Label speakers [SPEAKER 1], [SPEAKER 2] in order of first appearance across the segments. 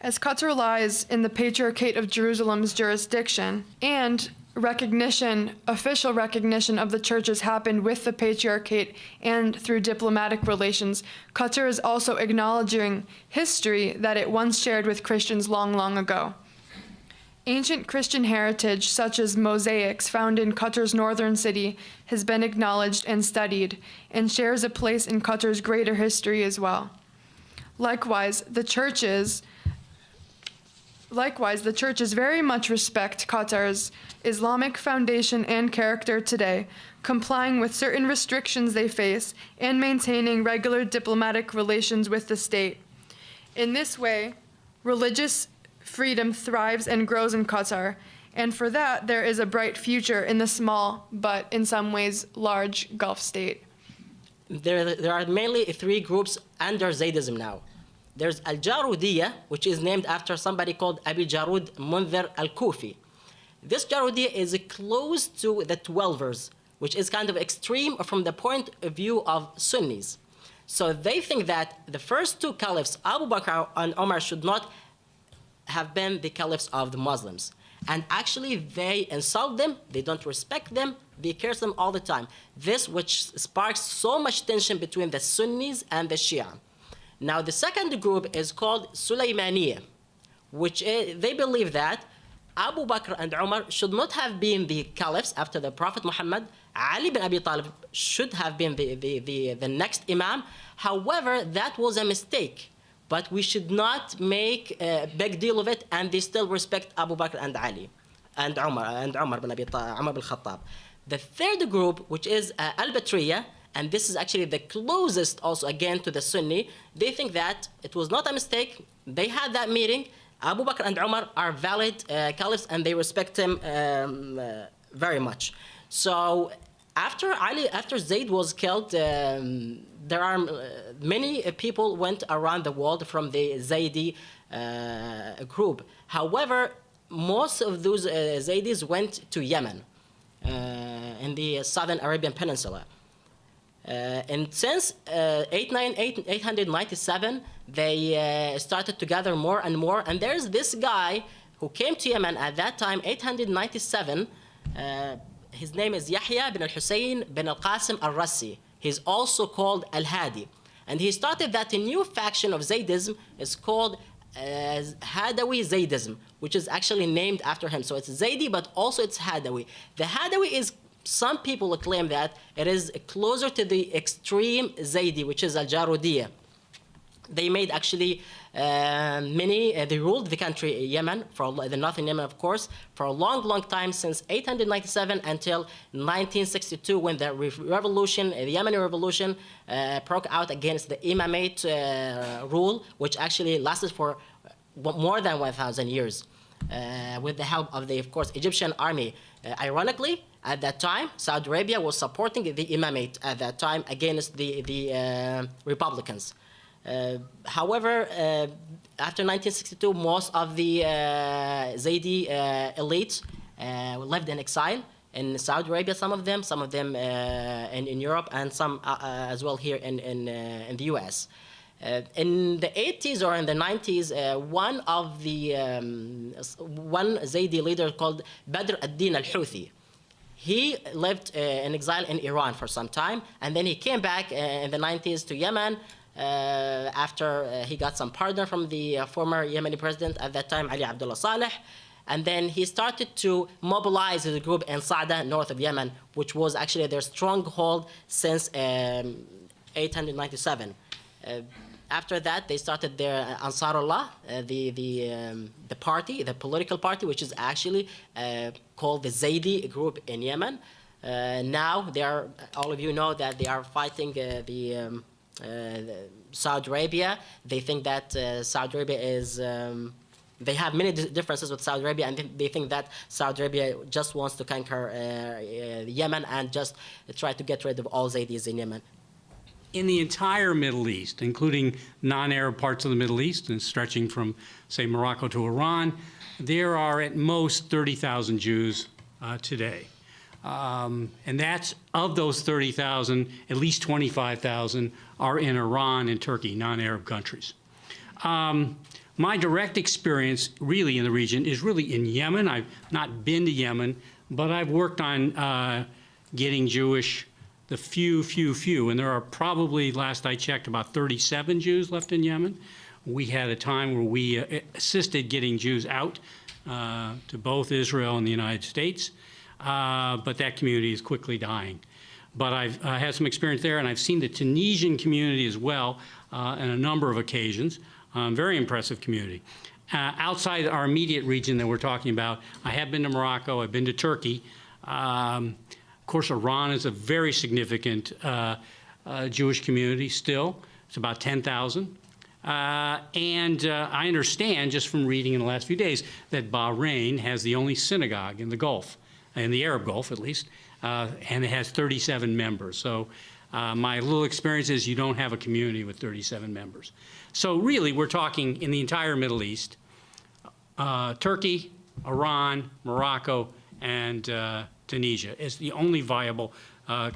[SPEAKER 1] As Qatar lies in the Patriarchate of Jerusalem's jurisdiction, and official recognition of the churches happened with the Patriarchate and through diplomatic relations, Qatar is also acknowledging history that it once shared with Christians long, long ago. Ancient Christian heritage, such as mosaics found in Qatar's northern city, has been acknowledged and studied, and shares a place in Qatar's greater history as well. Likewise, the churches very much respect Qatar's Islamic foundation and character today, complying with certain restrictions they face and maintaining regular diplomatic relations with the state. In this way, religious freedom thrives and grows in Qatar, and for that there is a bright future in the small, but in some ways large Gulf state.
[SPEAKER 2] There are mainly three groups under Zaydism now. There's Al-Jarudiyya, which is named after somebody called Abi Jarud Munzir al-Kufi. This Jarudiyya is close to the Twelvers, which is kind of extreme from the point of view of Sunnis. So they think that the first two caliphs, Abu Bakr and Umar, should not have been the caliphs of the Muslims. And actually they insult them, they don't respect them, they curse them all the time. This which sparks so much tension between the Sunnis and the Shia. Now the second group is called Sulaymaniya, which they believe that Abu Bakr and Umar should not have been the caliphs after the Prophet Muhammad. Ali bin Abi Talib should have been the next Imam. However, that was a mistake. But we should not make a big deal of it, and they still respect Abu Bakr and Ali and Umar bin Khattab. The third group, which is Al-Batriyya, and this is actually the closest also again to the Sunni, they think that it was not a mistake. They had that meeting. Abu Bakr and Umar are valid caliphs, and they respect him very much. So after Zayd was killed, there are many people went around the world from the Zaydi group. However, most of those Zaydis went to Yemen in the southern Arabian Peninsula. And since 897, they started to gather more and more. And there's this guy who came to Yemen at that time, 897. His name is Yahya bin al-Hussein bin al-Qasim al-Rassi. He's also called Al-Hadi. And he started that a new faction of Zaydism is called Hadawi Zaydism, which is actually named after him. So it's Zaydi, but also it's Hadawi. The Hadawi is, some people claim that it is closer to the extreme Zaydi, which is Al-Jarudiyya. They made actually they ruled the country Yemen, for the northern Yemen, of course, for a long, long time, since 897 until 1962, when the revolution, the Yemeni revolution, broke out against the Imamate rule, which actually lasted for more than 1,000 years, with the help of the, of course, Egyptian army. Ironically, at that time, Saudi Arabia was supporting the Imamate at that time against the Republicans. However, after 1962, most of the Zaydi elites lived in exile in Saudi Arabia, some of them in Europe, and some as well here in the US. In the 80s or in the 90s, one Zaydi leader called Badr ad-Din al-Houthi, he lived in exile in Iran for some time, and then he came back in the 90s to Yemen after he got some pardon from the former Yemeni president at that time, Ali Abdullah Saleh. And then he started to mobilize the group in Sa'da, north of Yemen, which was actually their stronghold since 897. After that, they started their Ansarullah, the party, the political party, which is actually called the Zaydi group in Yemen. Now, they are, all of you know that they are fighting Saudi Arabia. They think that Saudi Arabia is, they have many differences with Saudi Arabia, and they think that Saudi Arabia just wants to conquer Yemen and just try to get rid of all Zaydis in Yemen.
[SPEAKER 3] In the entire Middle East, including non-Arab parts of the Middle East and stretching from, say, Morocco to Iran, there are at most 30,000 Jews today. And that's, of those 30,000, at least 25,000 are in Iran and Turkey, non-Arab countries. My direct experience really in the region is really in Yemen. I've not been to Yemen, but I've worked on getting Jewish, the few, and there are probably, last I checked, about 37 Jews left in Yemen. We had a time where we assisted getting Jews out to both Israel and the United States, but that community is quickly dying. But I've had some experience there, and I've seen the Tunisian community as well on a number of occasions. Very impressive community. Outside our immediate region that we're talking about, I have been to Morocco, I've been to Turkey. Of course, Iran is a very significant Jewish community still. It's about 10,000. And I understand, just from reading in the last few days, that Bahrain has the only synagogue in the Gulf, in the Arab Gulf at least, and it has 37 members. So my little experience is you don't have a community with 37 members. So really, we're talking in the entire Middle East, Turkey, Iran, Morocco, and Tunisia is the only viable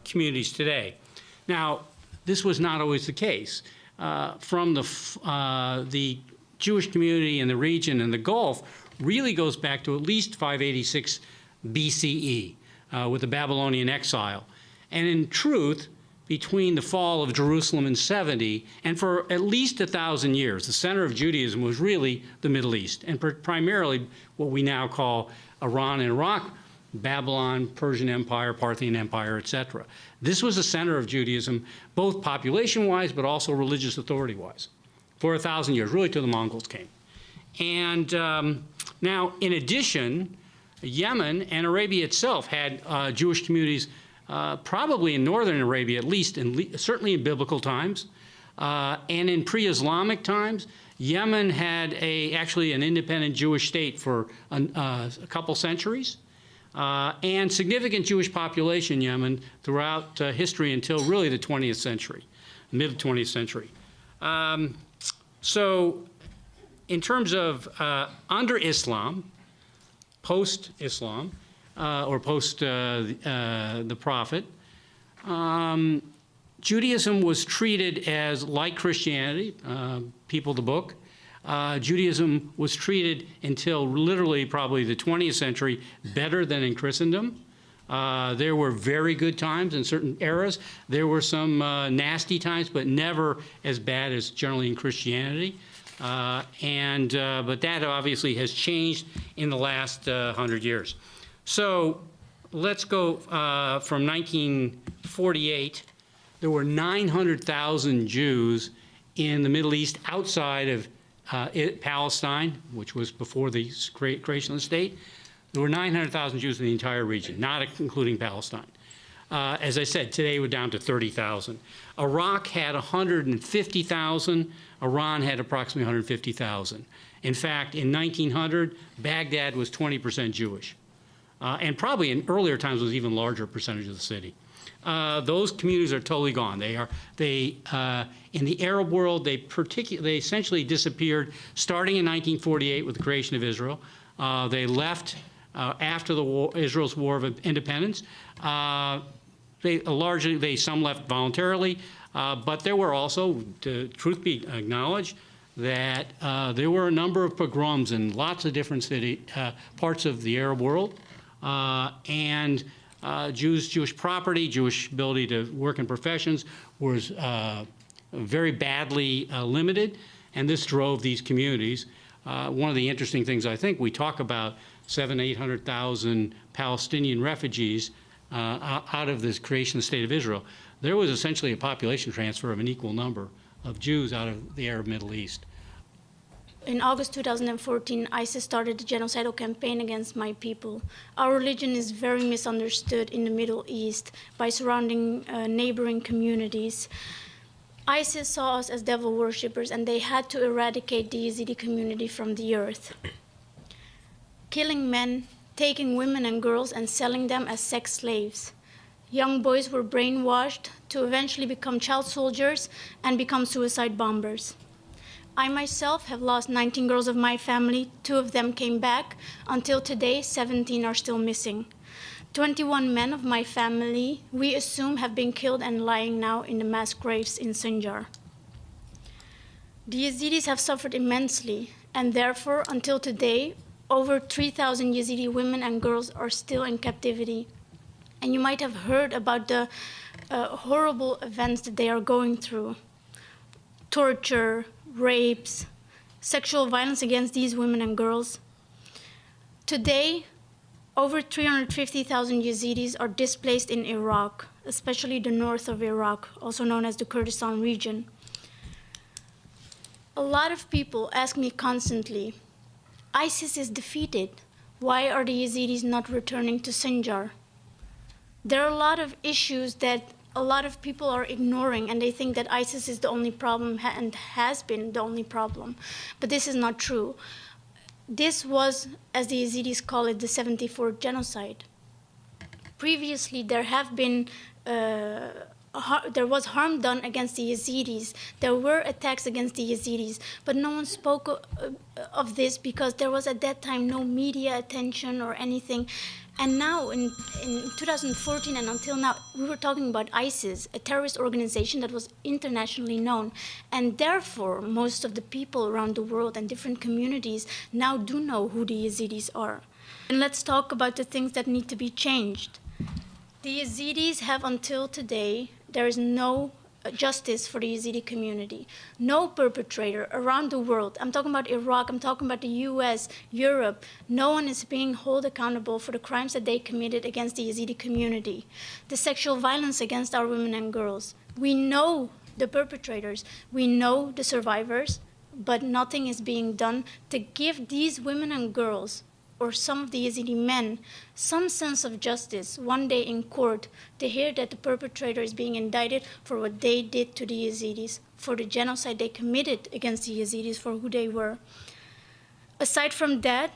[SPEAKER 3] communities today. Now, this was not always the case. From the Jewish community in the region and the Gulf really goes back to at least 586 BCE with the Babylonian exile. And in truth, between the fall of Jerusalem in 70 and for at least 1,000 years, the center of Judaism was really the Middle East, and primarily what we now call Iran and Iraq, Babylon, Persian Empire, Parthian Empire, etc. This was the center of Judaism, both population-wise but also religious authority-wise, for 1,000 years, really till the Mongols came. And now, in addition, Yemen and Arabia itself had Jewish communities, probably in northern Arabia at least, certainly in biblical times, and in pre-Islamic times. Yemen had actually an independent Jewish state for a couple centuries. And significant Jewish population in Yemen throughout history until really the 20th century, mid-20th century. So in terms of under Islam, post-Islam, or post the Prophet, Judaism was treated as, like Christianity, people of the book, Judaism was treated until literally probably the 20th century better than in Christendom. There were very good times in certain eras. There were some nasty times, but never as bad as generally in Christianity. But that obviously has changed in the last 100 years. So let's go from 1948. There were 900,000 Jews in the Middle East outside of Palestine, which was before the creation of the state. There were 900,000 Jews in the entire region, not including Palestine. As I said, today we're down to 30,000. Iraq had 150,000. Iran had approximately 150,000. In fact, in 1900, Baghdad was 20% Jewish. And probably in earlier times was even larger percentage of the city. Those communities are totally gone. In the Arab world, they essentially disappeared starting in 1948 with the creation of Israel. They left after Israel's War of Independence. Some left voluntarily, but there were also, to truth be acknowledged, that there were a number of pogroms in lots of different parts of the Arab world, and Jewish property, Jewish ability to work in professions was very badly limited, and this drove these communities. One of the interesting things, I think, we talk about 800,000 Palestinian refugees out of this creation of the State of Israel. There was essentially a population transfer of an equal number of Jews out of the Arab Middle East.
[SPEAKER 4] In August 2014, ISIS started a genocidal campaign against my people. Our religion is very misunderstood in the Middle East by surrounding neighboring communities. ISIS saw us as devil worshippers, and they had to eradicate the Yazidi community from the earth. Killing men, taking women and girls and selling them as sex slaves. Young boys were brainwashed to eventually become child soldiers and become suicide bombers. I myself have lost 19 girls of my family. 2 of them came back. Until today, 17 are still missing. 21 men of my family, we assume, have been killed and lying now in the mass graves in Sinjar. The Yazidis have suffered immensely. And therefore, until today, over 3,000 Yazidi women and girls are still in captivity. And you might have heard about the horrible events that they are going through. Torture, rapes, sexual violence against these women and girls. Today, over 350,000 Yazidis are displaced in Iraq, especially the north of Iraq, also known as the Kurdistan region. A lot of people ask me constantly, ISIS is defeated. Why are the Yazidis not returning to Sinjar? There are a lot of issues that a lot of people are ignoring, and they think that ISIS is the only problem and has been the only problem. But this is not true. This was, as the Yazidis call it, the 74th genocide. Previously, there was harm done against the Yazidis. There were attacks against the Yazidis, but no one spoke of this because there was at that time no media attention or anything. And now, in 2014 and until now, we were talking about ISIS, a terrorist organization that was internationally known. And therefore, most of the people around the world and different communities now do know who the Yazidis are. And let's talk about the things that need to be changed. The Yazidis have until today, there is no justice for the Yazidi community. No perpetrator around the world, I'm talking about Iraq, I'm talking about the US, Europe, no one is being held accountable for the crimes that they committed against the Yazidi community. The sexual violence against our women and girls. We know the perpetrators, we know the survivors, but nothing is being done to give these women and girls or some of the Yazidi men some sense of justice one day in court to hear that the perpetrator is being indicted for what they did to the Yazidis, for the genocide they committed against the Yazidis, for who they were. Aside from that,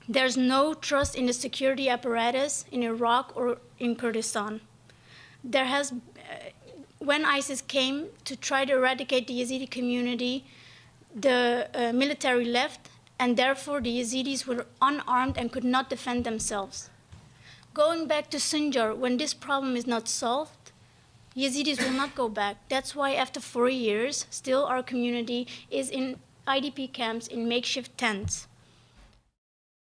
[SPEAKER 4] there's no trust in the security apparatus in Iraq or in Kurdistan. When ISIS came to try to eradicate the Yazidi community, the military left, and therefore the Yazidis were unarmed and could not defend themselves. Going back to Sinjar, when this problem is not solved, Yazidis will not go back. That's why after 4 years, still our community is in IDP camps in makeshift tents.